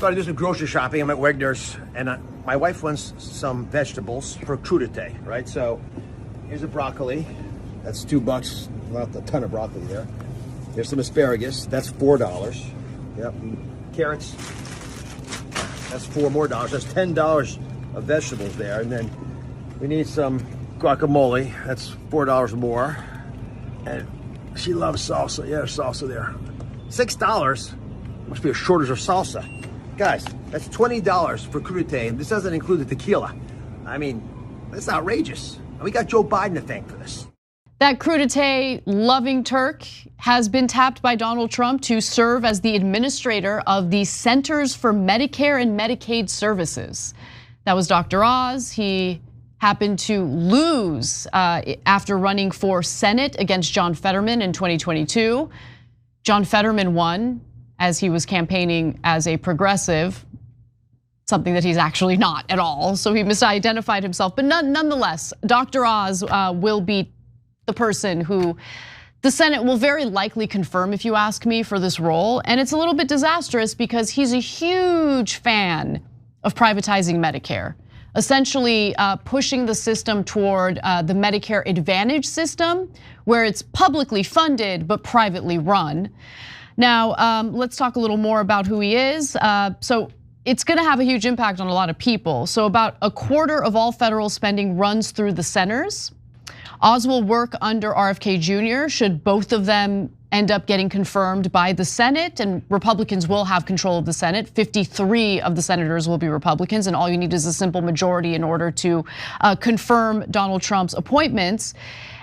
Started doing some grocery shopping. I'm at Wegner's, and my wife wants some vegetables for crudité, right? So here's a broccoli. That's $2. Not a ton of broccoli there. There's some asparagus. That's $4. Yep. Carrots. That's $4 more. That's $10 of vegetables there. And then we need some guacamole. That's $4 more. And she loves salsa. Yeah, there's salsa there. $6. Must be a shortage of salsa. Guys, that's $20 for crudité, and this doesn't include the tequila. I mean, that's outrageous. And we got Joe Biden to thank for this. That crudité loving Turk has been tapped by Donald Trump to serve as the administrator of the Centers for Medicare and Medicaid Services. That was Dr. Oz. He happened to lose after running for Senate against John Fetterman in 2022. John Fetterman won as he was campaigning as a progressive, something that he's actually not at all. So he misidentified himself, but nonetheless, Dr. Oz will be the person who the Senate will very likely confirm, if you ask me, for this role. And it's a little bit disastrous because he's a huge fan of privatizing Medicare, essentially pushing the system toward the Medicare Advantage system, where it's publicly funded but privately run. Now, let's talk a little more about who he is. So it's gonna have a huge impact on a lot of people. So about a quarter of all federal spending runs through the centers. Oz will work under RFK Jr. should both of them end up getting confirmed by the Senate, and Republicans will have control of the Senate. 53 of the senators will be Republicans, and all you need is a simple majority in order to confirm Donald Trump's appointments.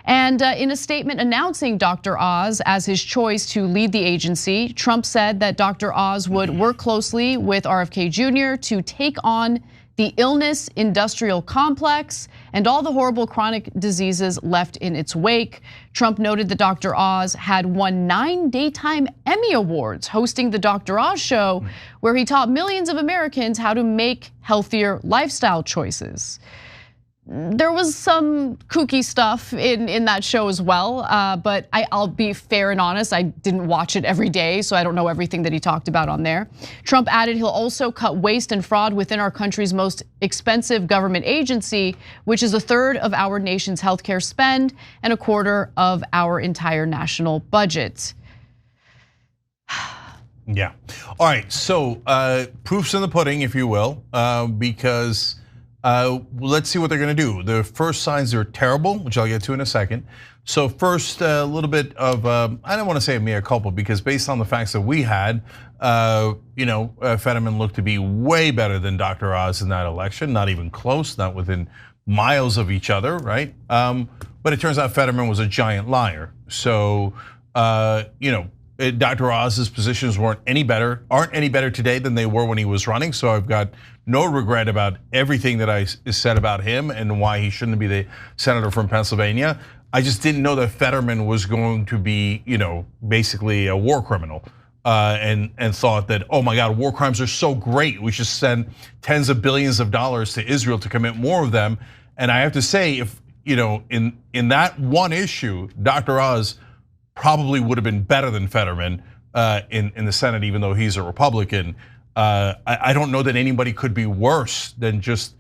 And in a statement announcing Dr. Oz as his choice to lead the agency, Trump said that Dr. Oz would work closely with RFK Jr. to take on the illness industrial complex and all the horrible chronic diseases left in its wake. Trump noted that Dr. Oz had won 9 daytime Emmy Awards hosting the Dr. Oz show, where he taught millions of Americans how to make healthier lifestyle choices. There was some kooky stuff in that show as well, but I'll be fair and honest, I didn't watch it every day, so I don't know everything that he talked about on there. Trump added he'll also cut waste and fraud within our country's most expensive government agency, which is a third of our nation's healthcare spend and a quarter of our entire national budget. Yeah. All right, so proof's in the pudding, if you will, because let's see what they're gonna do. The first signs are terrible, which I'll get to in a second. So first, a little bit of, I don't wanna say a mea culpa, because based on the facts that we had, Fetterman looked to be way better than Dr. Oz in that election, not even close, not within miles of each other, right? But it turns out Fetterman was a giant liar. So, Dr. Oz's positions aren't any better today than they were when he was running. So I've got no regret about everything that I said about him and why he shouldn't be the senator from Pennsylvania. I just didn't know that Fetterman was going to be, basically a war criminal, and thought that, oh my God, war crimes are so great, we should send tens of billions of dollars to Israel to commit more of them. And I have to say, if in that one issue, Dr. Oz probably would have been better than Fetterman in the Senate, even though he's a Republican. I don't know that anybody could be worse than just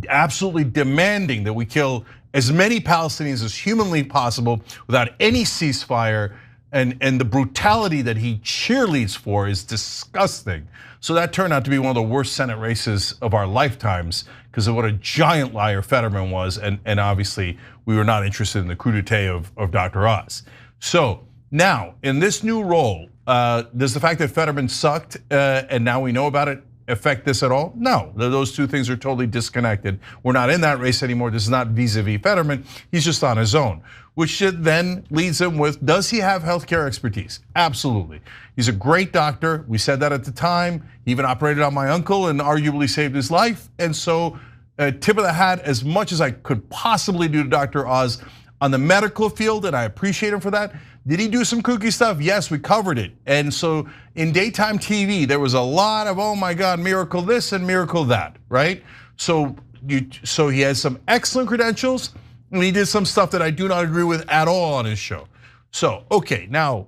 absolutely demanding that we kill as many Palestinians as humanly possible without any ceasefire, and the brutality that he cheerleads for is disgusting. So that turned out to be one of the worst Senate races of our lifetimes because of what a giant liar Fetterman was, and obviously we were not interested in the crudité of Dr. Oz. So now in this new role, does the fact that Fetterman sucked and now we know about it affect this at all? No, those two things are totally disconnected. We're not in that race anymore. This is not vis-a-vis Fetterman. He's just on his own, which then leads him with, does he have healthcare expertise? Absolutely. He's a great doctor. We said that at the time. He even operated on my uncle and arguably saved his life. And so tip of the hat, as much as I could possibly do to Dr. Oz on the medical field, and I appreciate him for that. Did he do some kooky stuff? Yes, we covered it. And so in daytime TV, there was a lot of, oh my God, miracle this and miracle that, right? So he has some excellent credentials, and he did some stuff that I do not agree with at all on his show. So, okay, now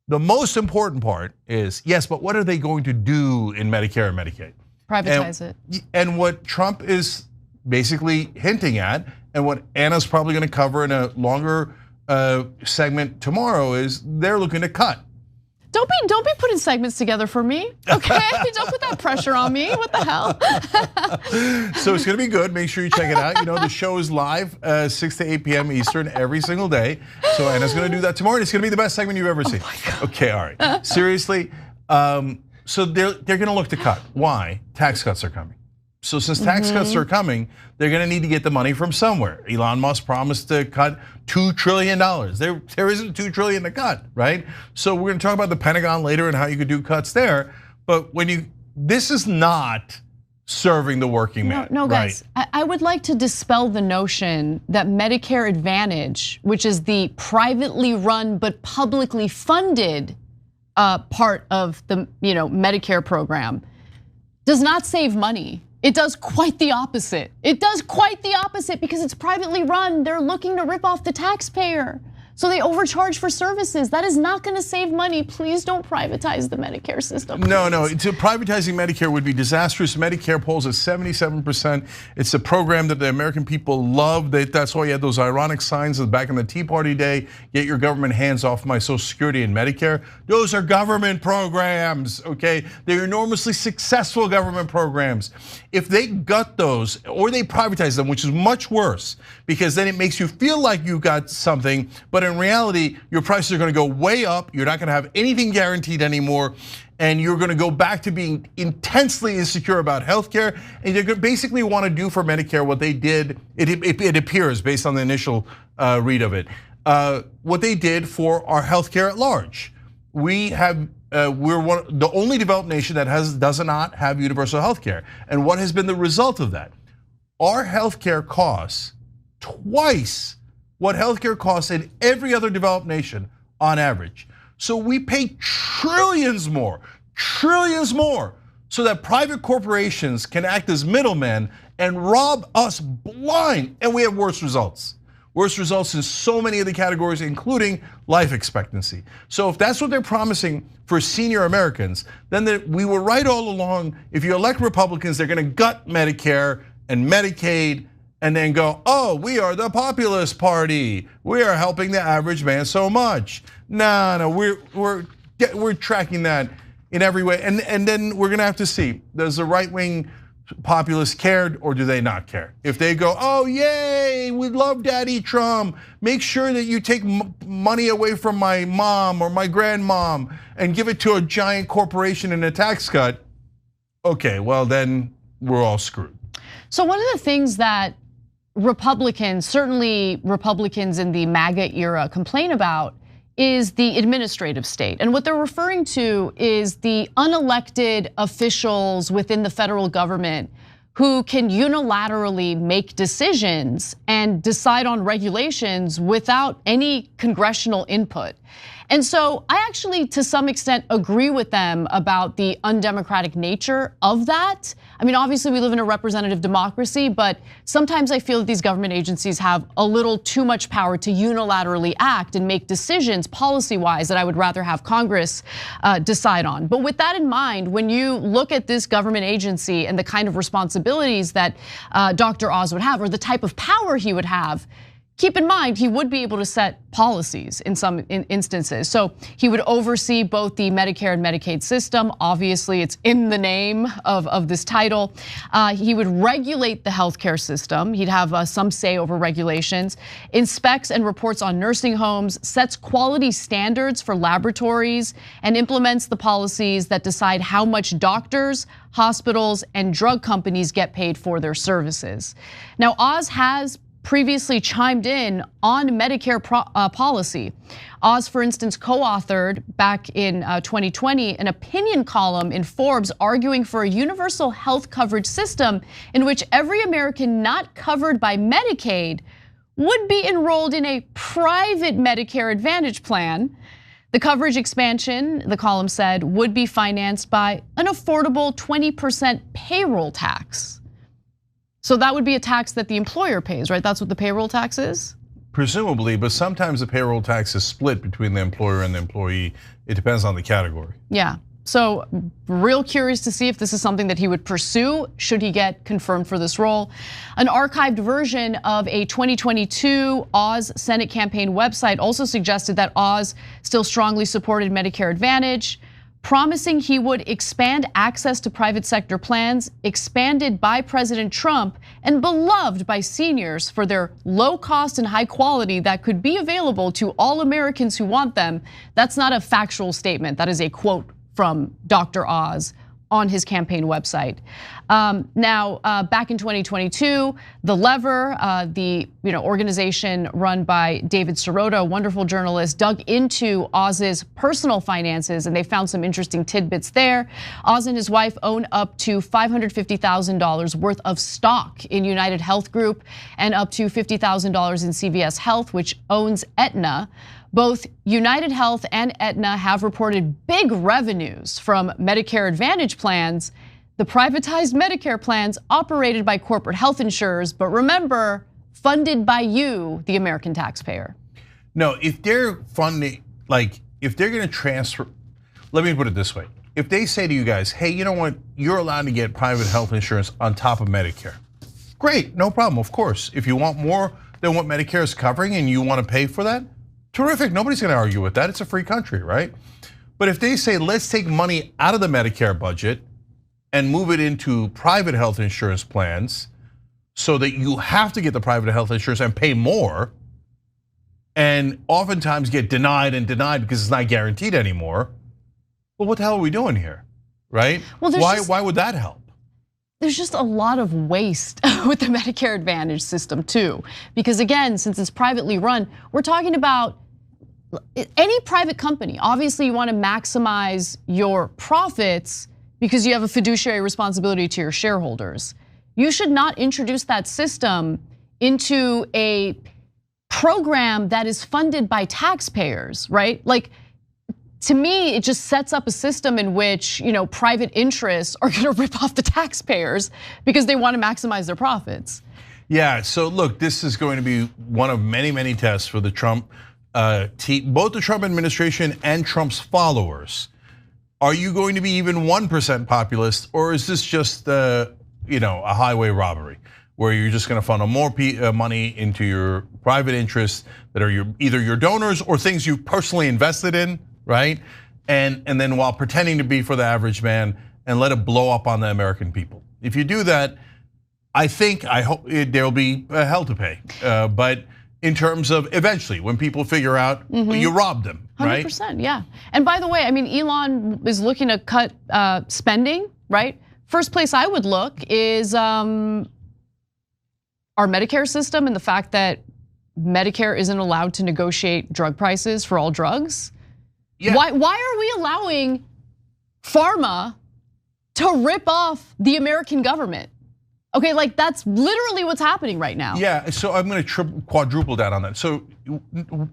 The most important part is, yes, but what are they going to do in Medicare and Medicaid? Privatize it. And what Trump is basically hinting at, and what Anna's probably going to cover in a longer segment tomorrow, is they're looking to cut. Don't be putting segments together for me, okay? Don't put that pressure on me. What the hell? So it's gonna be good. Make sure you check it out. You know, the show is live 6 to 8 p.m. Eastern every single day. So Anna's gonna do that tomorrow, and it's gonna be the best segment you've ever seen. Okay, all right. Seriously, so they're gonna look to cut. Why? Tax cuts are coming. So since tax cuts are coming, they're gonna need to get the money from somewhere. Elon Musk promised to cut $2 trillion. There isn't $2 trillion to cut, right? So we're gonna talk about the Pentagon later and how you could do cuts there. But this is not serving the working man. No, guys, right? I would like to dispel the notion that Medicare Advantage, which is the privately run but publicly funded part of the Medicare program, does not save money. It does quite the opposite. It does quite the opposite because it's privately run. They're looking to rip off the taxpayer. So they overcharge for services. That is not gonna save money. Please don't privatize the Medicare system. Please. No, privatizing Medicare would be disastrous. Medicare polls at 77%. It's a program that the American people love. That's why you had those ironic signs back in the Tea Party day, get your government hands off my Social Security and Medicare. Those are government programs, okay? They're enormously successful government programs. If they gut those or they privatize them, which is much worse, because then it makes you feel like you got something, but in reality, your prices are gonna go way up. You're not gonna have anything guaranteed anymore. And you're gonna go back to being intensely insecure about healthcare. And you're gonna basically wanna do for Medicare what they did, it appears based on the initial read of it, what they did for our healthcare at large. We're the only developed nation that does not have universal healthcare. And what has been the result of that? Our healthcare costs twice what healthcare costs in every other developed nation on average. So we pay trillions more so that private corporations can act as middlemen and rob us blind, and we have worse results. Worse results in so many of the categories, including life expectancy. So if that's what they're promising for senior Americans, then we were right all along. If you elect Republicans, they're gonna gut Medicare and Medicaid and then go, oh, we are the populist party. We are helping the average man so much. No, we're tracking that in every way. And then we're gonna have to see, does the right wing populists care or do they not care? If they go, oh, yay, we love Daddy Trump. Make sure that you take money away from my mom or my grandmom and give it to a giant corporation in a tax cut. Okay, well then we're all screwed. So one of the things that Republicans, certainly Republicans in the MAGA era, complain about is the administrative state. And what they're referring to is the unelected officials within the federal government who can unilaterally make decisions and decide on regulations without any congressional input. And so I actually, to some extent, agree with them about the undemocratic nature of that. I mean, obviously we live in a representative democracy, but sometimes I feel that these government agencies have a little too much power to unilaterally act and make decisions policy-wise that I would rather have Congress decide on. But with that in mind, when you look at this government agency and the kind of responsibilities that Dr. Oz would have, or the type of power he would have, keep in mind, he would be able to set policies in some instances. So he would oversee both the Medicare and Medicaid system. Obviously, it's in the name of this title. He would regulate the healthcare system. He'd have some say over regulations, inspects and reports on nursing homes, sets quality standards for laboratories, and implements the policies that decide how much doctors, hospitals, and drug companies get paid for their services. Now, Oz has previously chimed in on Medicare policy. Oz, for instance, co-authored back in 2020 an opinion column in Forbes arguing for a universal health coverage system in which every American not covered by Medicaid would be enrolled in a private Medicare Advantage plan. The coverage expansion, the column said, would be financed by an affordable 20% payroll tax. So that would be a tax that the employer pays, right? That's what the payroll tax is? presumably, but sometimes the payroll tax is split between the employer and the employee. It depends on the category. Yeah. So real curious to see if this is something that he would pursue should he get confirmed for this role. An archived version of a 2022 Oz Senate campaign website also suggested that Oz still strongly supported Medicare Advantage, promising he would expand access to private sector plans expanded by President Trump and beloved by seniors for their low cost and high quality that could be available to all Americans who want them. That's not a factual statement. That is a quote from Dr. Oz on his campaign website. Now, back in 2022, The Lever, the organization run by David Sirota, a wonderful journalist, dug into Oz's personal finances, and they found some interesting tidbits there. Oz and his wife own up to $550,000 worth of stock in United Health Group and up to $50,000 in CVS Health, which owns Aetna. Both United Health and Aetna have reported big revenues from Medicare Advantage plans, the privatized Medicare plans operated by corporate health insurers, but remember, funded by you, the American taxpayer. No, if they're funding, like if they're gonna transfer, let me put it this way. If they say to you guys, hey, you know what, you're allowed to get private health insurance on top of Medicare. Great, no problem, of course. If you want more than what Medicare is covering and you wanna pay for that, terrific, nobody's gonna argue with that. It's a free country, right? But if they say, let's take money out of the Medicare budget and move it into private health insurance plans so that you have to get the private health insurance and pay more, and oftentimes get denied and denied because it's not guaranteed anymore, well, what the hell are we doing here, right? Well, why would that help? There's just a lot of waste with the Medicare Advantage system too. Because again, since it's privately run, we're talking about any private company. Obviously, you want to maximize your profits because you have a fiduciary responsibility to your shareholders. You should not introduce that system into a program that is funded by taxpayers, right? Like, to me, it just sets up a system in which private interests are gonna rip off the taxpayers because they want to maximize their profits. Yeah, so look, this is going to be one of many, many tests for the Trump team, both the Trump administration and Trump's followers. Are you going to be even 1% populist, or is this just a highway robbery where you're just going to funnel more money into your private interests that are either your donors or things you personally invested in, right? And then while pretending to be for the average man and let it blow up on the American people. If you do that, I hope there'll be hell to pay. But in terms of eventually, when people figure out you robbed them, right? 100%, yeah. And by the way, I mean, Elon is looking to cut spending, right? First place I would look is our Medicare system and the fact that Medicare isn't allowed to negotiate drug prices for all drugs. Yeah. Why are we allowing pharma to rip off the American government? Okay, like that's literally what's happening right now. Yeah, so I'm gonna quadruple down on that. So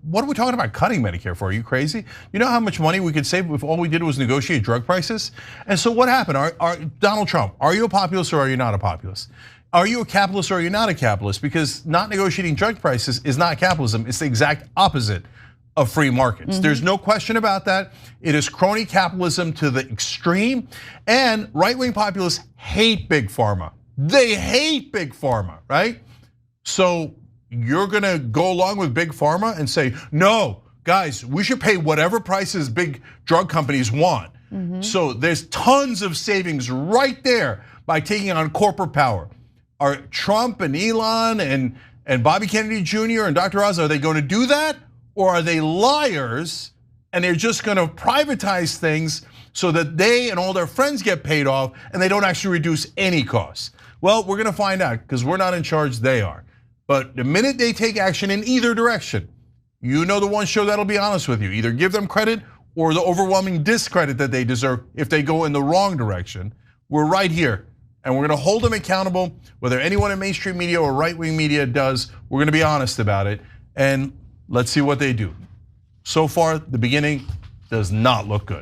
what are we talking about cutting Medicare for? Are you crazy? You know how much money we could save if all we did was negotiate drug prices? And so what happened? Donald Trump, are you a populist or are you not a populist? Are you a capitalist or are you not a capitalist? Because not negotiating drug prices is not capitalism, it's the exact opposite of free markets. There's no question about that. It is crony capitalism to the extreme, and right-wing populists hate big pharma. They hate big pharma, right? So you're gonna go along with big pharma and say, no, guys, we should pay whatever prices big drug companies want. So there's tons of savings right there by taking on corporate power. Are Trump and Elon and Bobby Kennedy Jr. and Dr. Oz, are they gonna do that? Or are they liars and they're just gonna privatize things so that they and all their friends get paid off and they don't actually reduce any costs? Well, we're gonna find out because we're not in charge, they are. But the minute they take action in either direction, you know the one show that'll be honest with you. Either give them credit or the overwhelming discredit that they deserve if they go in the wrong direction. We're right here and we're gonna hold them accountable. Whether anyone in mainstream media or right-wing media does, we're gonna be honest about it. And let's see what they do. So far, the beginning does not look good.